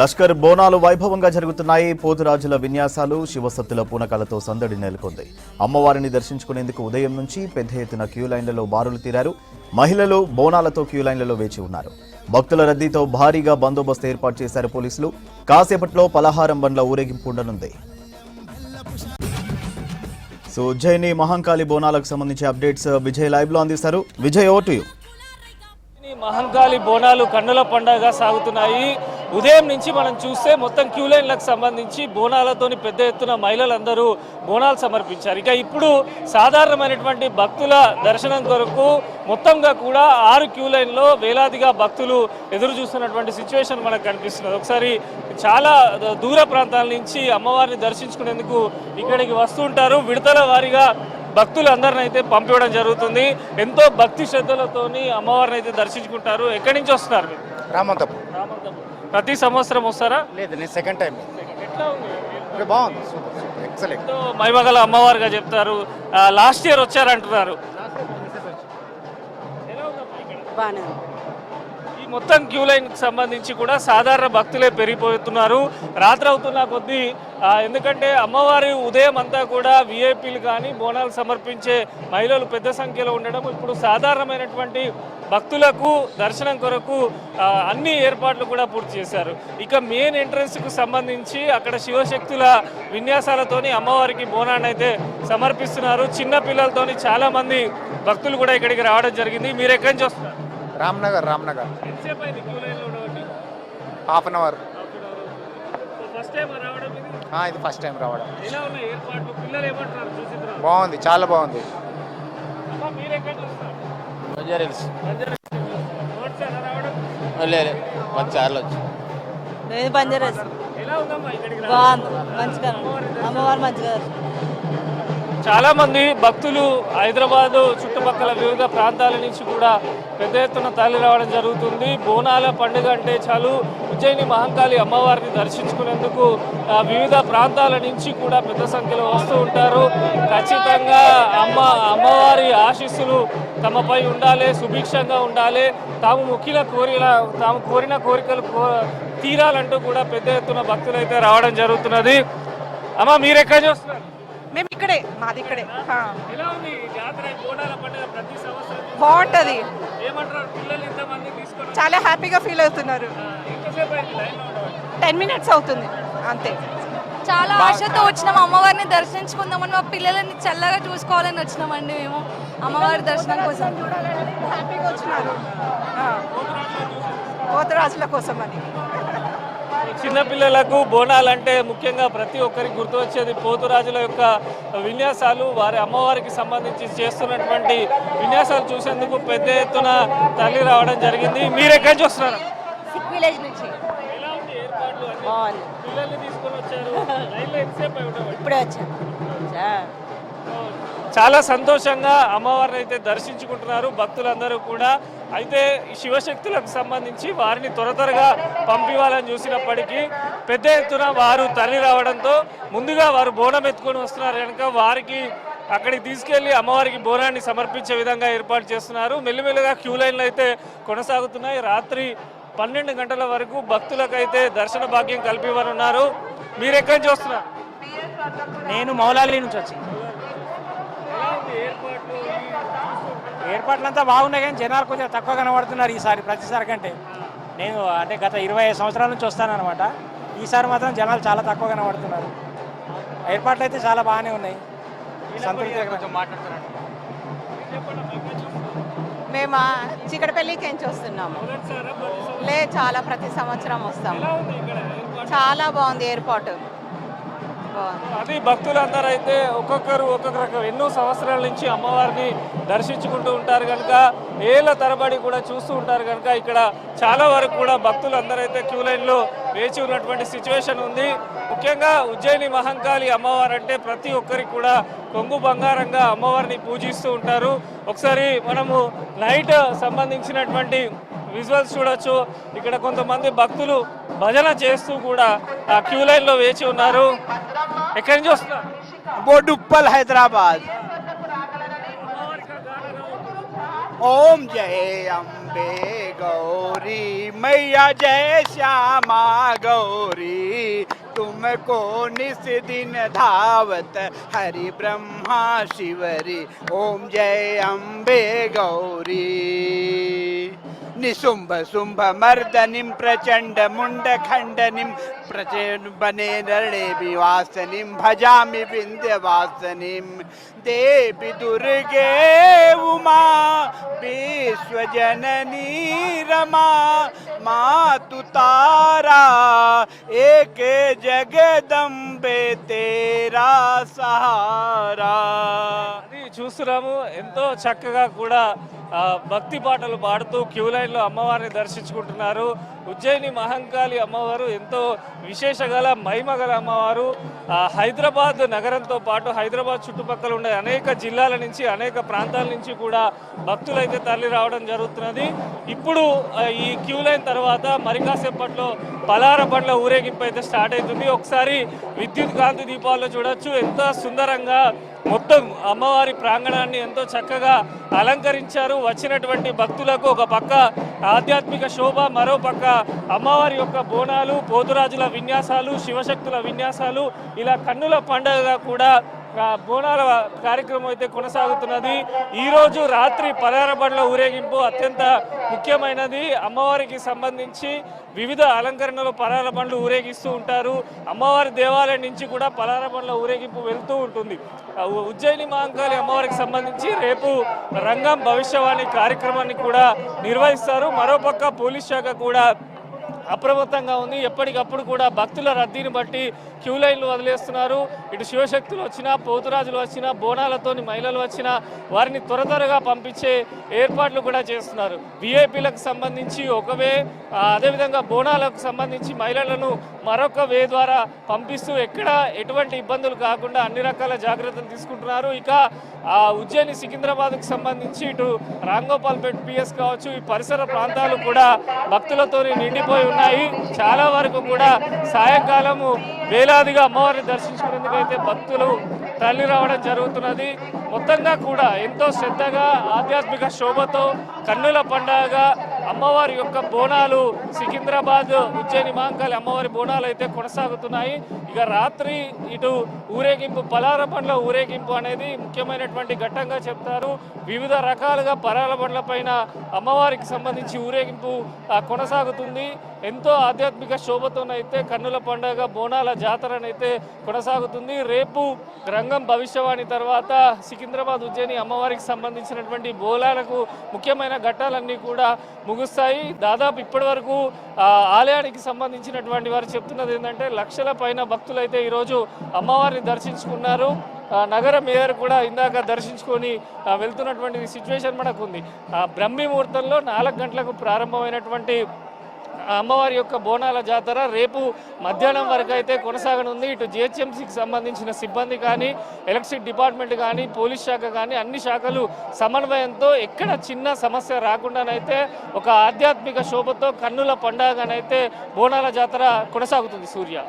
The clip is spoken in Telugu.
లష్కర్ బోనాలు వైభవంగా జరుగుతున్నాయి. పోతురాజుల విన్యాసాలు, శివసత్తుల పూనకాలతో సందడి నెలకొంది. అమ్మవారిని దర్శించుకునేందుకు ఉదయం నుంచి పెద్ద ఎత్తున క్యూ లైన్లలో బారులు తీరారు. మహిళలు బోనాలతో క్యూ లైన్లలో వేచి ఉన్నారు. భక్తుల రద్దీతో భారీగా బందోబస్తు ఏర్పాటు చేశారు పోలీసులు. కాసేపట్లో పలహారం బండ్ల ఊరేగింపు ఉండనుంది. సో ఉజ్జయిని మహంకాళి బోనాలకు సంబంధించి అప్డేట్స్ విజయ్ లైవ్ లో అందిస్తారు. Vijay, over to you. Mahankali Bonalu కన్నుల పండుగగా సాగుతున్నాయి. ఉదయం నుంచి మనం చూస్తే మొత్తం క్యూ లైన్లకు సంబంధించి బోనాలతోని పెద్ద ఎత్తున మహిళలందరూ బోనాలు సమర్పించారు. ఇక ఇప్పుడు సాధారణమైనటువంటి భక్తుల దర్శనం కొరకు మొత్తంగా కూడా 6 క్యూ లైన్లో వేలాదిగా భక్తులు ఎదురు చూస్తున్నటువంటి సిచ్యువేషన్ మనకు కనిపిస్తున్నది. ఒకసారి చాలా దూర ప్రాంతాల నుంచి అమ్మవారిని దర్శించుకునేందుకు ఇక్కడికి వస్తుంటారు. విడతల వారీగా భక్తులందరిని అయితే పంపించడం జరుగుతుంది. ఎంతో భక్తి శ్రద్ధలతోని అమ్మవారిని అయితే దర్శించుకుంటారు. ఎక్కడి నుంచి వస్తున్నారు? రామంతపు. ప్రతి సంవత్సరం వస్తారా? లేదు, నేను సెకండ్ టైం. ఎట్లా ఉంది? బాగుంది, ఎక్సలెంట్. మహిమగల అమ్మవారిగా చెప్తారు. లాస్ట్ ఇయర్ వచ్చారంటున్నారు. ఈ మొత్తం క్యూ లైన్ సంబంధించి కూడా సాధారణ భక్తులే పెరిగిపోతున్నారు రాత్రి అవుతున్న కొద్దీ. ఎందుకంటే అమ్మవారి ఉదయం అంతా కూడా విఐపీలు కానీ బోనాలు సమర్పించే మహిళలు పెద్ద సంఖ్యలో ఉండడం, ఇప్పుడు సాధారణమైనటువంటి భక్తులకు దర్శనం కొరకు అన్ని ఏర్పాట్లు కూడా పూర్తి చేశారు. ఇక మెయిన్ ఎంట్రన్స్కు సంబంధించి అక్కడ శివశక్తుల విన్యాసాలతోని అమ్మవారికి బోనాన్ని అయితే సమర్పిస్తున్నారు. చిన్న పిల్లలతోని చాలా మంది భక్తులు కూడా ఇక్కడికి రావడం జరిగింది. మీరు ఎక్కడి నుంచి వస్తున్నారు? రామ్నగర్. Half an hour. ఇది ఫస్ట్ టైం రావడం. బాగుంది, చాలా బాగుంది. చాలా మంది భక్తులు హైదరాబాదు చుట్టుపక్కల వివిధ ప్రాంతాల నుంచి కూడా పెద్ద ఎత్తున తరలి రావడం జరుగుతుంది. బోనాల పండుగ అంటే చాలు ఉజ్జయిని మహంకాళి అమ్మవారిని దర్శించుకునేందుకు వివిధ ప్రాంతాల నుంచి కూడా పెద్ద సంఖ్యలో వస్తూ ఉంటారు. ఖచ్చితంగా అమ్మవారి ఆశీస్సులు తమపై ఉండాలి, సుభిక్షంగా ఉండాలి, తాము కోరిన కోరికలు తీరాలంటూ కూడా పెద్ద ఎత్తున భక్తులు అయితే రావడం జరుగుతున్నది. అమ్మ, మీరెక్కడ చూస్తున్నారు? మేము ఇక్కడే, మాది ఇక్కడే. బాగుంటది. చాలా హ్యాపీగా ఫీల్ అవుతున్నారు. 10 minutes అవుతుంది అంతే. చాలా ఆశతో వచ్చినాం, అమ్మవారిని దర్శించుకుందామని, మా పిల్లలని చల్లగా చూసుకోవాలని వచ్చినామండి. మేము అమ్మవారి దర్శనం కోసం హ్యాపీగా వచ్చినారు, పోతరాజుల కోసం అని. చిన్నపిల్లలకు బోనాలంటే ముఖ్యంగా ప్రతి ఒక్కరికి గుర్తు వచ్చేది పోతురాజుల యొక్క విన్యాసాలు. వారి అమ్మవారికి సంబంధించి చేస్తున్నటువంటి విన్యాసాలు చూసేందుకు పెద్ద ఎత్తున తల్లి రావడం జరిగింది. మీరు ఎక్కడి నుంచి వస్తున్నారు? విలేజ్ నుంచి. పిల్లల్ని తీసుకొని వచ్చారు. ఇప్పుడే వచ్చారు. చాలా సంతోషంగా అమ్మవారిని అయితే దర్శించుకుంటున్నారు భక్తులందరూ కూడా. అయితే శివశక్తులకు సంబంధించి వారిని త్వరగా పంపివ్వాలని చూసినప్పటికీ పెద్ద ఎత్తున వారు తరలి రావడంతో ముందుగా వారు బోనం ఎత్తుకొని వస్తున్నారు కనుక వారికి అక్కడికి తీసుకెళ్లి అమ్మవారికి బోనాన్ని సమర్పించే విధంగా ఏర్పాటు చేస్తున్నారు. మెల్లిమెల్లిగా క్యూ లైన్లు అయితే కొనసాగుతున్నాయి. రాత్రి 12 గంటల వరకు భక్తులకైతే దర్శన భాగ్యం కల్పివ్వనున్నారు. మీరు ఎక్కడి నుంచి వస్తున్నారు? నేను మౌలాలి నుంచి వచ్చి. ఏర్పాట్లంతా బాగున్నాయి కానీ జనాలు కొంచెం తక్కువ కనబడుతున్నారు ఈసారి ప్రతిసారి కంటే. నేను అంటే గత 25 సంవత్సరాల నుంచి వస్తానన్నమాట. ఈసారి మాత్రం జనాలు చాలా తక్కువ కనబడుతున్నారు. ఏర్పాట్లు అయితే చాలా బాగానే ఉన్నాయి. మేము చికటపల్లికి ఎంచి వస్తున్నాము. చాలా ప్రతి సంవత్సరం వస్తాము. చాలా బాగుంది ఏర్పాటు. అది భక్తులందరూ అయితే ఒక్కొక్కరు ఎన్నో సంవత్సరాల నుంచి అమ్మవారిని దర్శించుకుంటూ ఉంటారు కనుక, ఏళ్ల తరబడి కూడా చూస్తూ ఉంటారు కనుక ఇక్కడ చాలా వరకు కూడా భక్తులందరూ అయితే క్యూ లైన్లో వేచి ఉన్నటువంటి సిచ్యువేషన్ ఉంది. ముఖ్యంగా ఉజ్జయిని మహంకాళి అమ్మవారు అంటే ప్రతి ఒక్కరికి కూడా కొంగు బంగారంగా అమ్మవారిని పూజిస్తూ ఉంటారు. ఒకసారి మనము నైట్ సంబంధించినటువంటి విజువల్స్ చూడొచ్చు. ఇక్కడ కొంతమంది భక్తులు భజన చేస్తూ కూడా ఆ క్యూ లైన్లో వేచి ఉన్నారు. ఎక్కడి నుంచి వస్తున్నారు? బోడుప్పల్, హైదరాబాద్. ఓం జయ అంబ अम्बे गौरी मैया जय श्यामा गौरी तुमको निस दिन धावत हरि ब्रह्मा शिवरी ओम जय अम्बे गौरी निशुंभ शुंभ मर्दनिं प्रचंड मुंड खंडनिं प्रचंडने नरणे विवासनिं भजामि विंध्यवासनिं देवी दुर्गे उमा विश्वजननी रमा मातु तारा एक జగదంబే తేరా సహారా. అది చూస్తున్నాము ఎంతో చక్కగా కూడా భక్తి పాటలు పాడుతూ క్యూ లైన్లో అమ్మవారిని దర్శించుకుంటున్నారు. ఉజ్జయిని మహంకాళి అమ్మవారు ఎంతో విశేషగల మహిమగల అమ్మవారు. హైదరాబాద్ నగరంతో పాటు హైదరాబాద్ చుట్టుపక్కల ఉండే అనేక జిల్లాల నుంచి అనేక ప్రాంతాల నుంచి కూడా భక్తులైతే తరలి రావడం జరుగుతున్నది. ఇప్పుడు ఈ క్యూ లైన్ తర్వాత మరి కాసేపట్లో పలార బండ్ల ఊరేగింపు అయితే స్టార్ట్ అవుతుంది. ఒకసారి విద్యుత్ కాంతి దీపాల్లో చూడొచ్చు ఎంత సుందరంగా మొత్తం అమ్మవారి ప్రాంగణాన్ని ఎంతో చక్కగా అలంకరించారు. వచ్చినటువంటి భక్తులకు ఒక పక్క ఆధ్యాత్మిక శోభ, మరో పక్క అమ్మవారి యొక్క బోనాలు, పోతురాజుల విన్యాసాలు, శివశక్తుల విన్యాసాలు, ఇలా కన్నుల పండుగగా కూడా బోనాల కార్యక్రమం అయితే కొనసాగుతున్నది. ఈరోజు రాత్రి పలార బండ్ల ఊరేగింపు అత్యంత ముఖ్యమైనది. అమ్మవారికి సంబంధించి వివిధ అలంకరణలు పలార బండ్లు ఊరేగిస్తూ ఉంటారు. అమ్మవారి దేవాలయం నుంచి కూడా పలార బండ్ల ఊరేగింపు వెళ్తూ ఉంటుంది. ఉజ్జయిని మహంకాళి అమ్మవారికి సంబంధించి రేపు రంగం భవిష్యవాణి కార్యక్రమాన్ని కూడా నిర్వహిస్తారు. మరోపక్క పోలీస్ శాఖ కూడా అప్రమత్తంగా ఉంది. ఎప్పటికప్పుడు కూడా భక్తుల రద్దీని బట్టి క్యూ లైన్లు వదిలేస్తున్నారు. ఇటు శివశక్తులు వచ్చినా, పోతురాజులు వచ్చినా, బోనాలతోని మహిళలు వచ్చినా వారిని త్వరగా పంపించే ఏర్పాట్లు కూడా చేస్తున్నారు. విఐపీలకు సంబంధించి ఒక వే, అదేవిధంగా బోనాలకు సంబంధించి మహిళలను మరొక వే ద్వారా పంపిస్తూ ఎక్కడ ఎటువంటి ఇబ్బందులు కాకుండా అన్ని రకాల జాగ్రత్తలు తీసుకుంటున్నారు. ఇక ఉజ్జయిని సికింద్రాబాద్కు సంబంధించి ఇటు రాంగోపాల్పేట్ పిఎస్ కావచ్చు, ఈ పరిసర ప్రాంతాలు కూడా భక్తులతో నిండిపోయి ఉన్నాయి. చాలా వరకు కూడా సాయంకాలము వేలాదిగా అమ్మవారిని దర్శించుకునేందుకు అయితే భక్తులు తరలి రావడం జరుగుతున్నది. మొత్తంగా కూడా ఎంతో శ్రద్ధగా ఆధ్యాత్మిక శోభతో కన్నుల పండుగగా అమ్మవారి యొక్క బోనాలు సికింద్రాబాద్ ఉజ్జయిని మహంకాళి అమ్మవారి బోనాలు అయితే కొనసాగుతున్నాయి. ఇక రాత్రి ఇటు ఊరేగింపు పలార బండ్ల ఊరేగింపు అనేది ముఖ్యమైనటువంటి ఘట్టంగా చెప్తారు. వివిధ రకాలుగా పలార బండ్ల పైన అమ్మవారికి సంబంధించి ఊరేగింపు కొనసాగుతుంది. ఎంతో ఆధ్యాత్మిక శోభతోనైతే కన్నుల పండుగ బోనాల జాతరనైతే కొనసాగుతుంది. రేపు రంగం భవిష్యవాణి తర్వాత సికింద్రాబాద్ ఉజ్జయిని అమ్మవారికి సంబంధించినటువంటి బోనాలకు ముఖ్యమైన ఘట్టాలన్నీ కూడా ముగుస్తాయి. దాదాపు ఇప్పటి వరకు ఆలయానికి సంబంధించినటువంటి వారు చెప్తున్నది ఏంటంటే లక్షల పైన భక్తులైతే ఈరోజు అమ్మవారిని దర్శించుకున్నారు. నగర మేయర్ కూడా ఇందాక దర్శించుకొని వెళ్తున్నటువంటి సిచ్యువేషన్ మనకు ఉంది. బ్రహ్మీ ముహూర్తంలో 4 గంటలకు ప్రారంభమైనటువంటి అమ్మవారి యొక్క బోనాల జాతర రేపు మధ్యాహ్నం వరకు అయితే కొనసాగనుంది. ఇటు జిహెచ్ఎంసీకి సంబంధించిన సిబ్బంది కానీ, ఎలక్ట్రిసిటీ డిపార్ట్మెంట్ కానీ, పోలీస్ శాఖ కానీ అన్ని శాఖలు సమన్వయంతో ఎక్కడ చిన్న సమస్య రాకుండానైతే ఒక ఆధ్యాత్మిక శోభతో కన్నుల పండుగనైతే బోనాల జాతర కొనసాగుతుంది. సూర్య.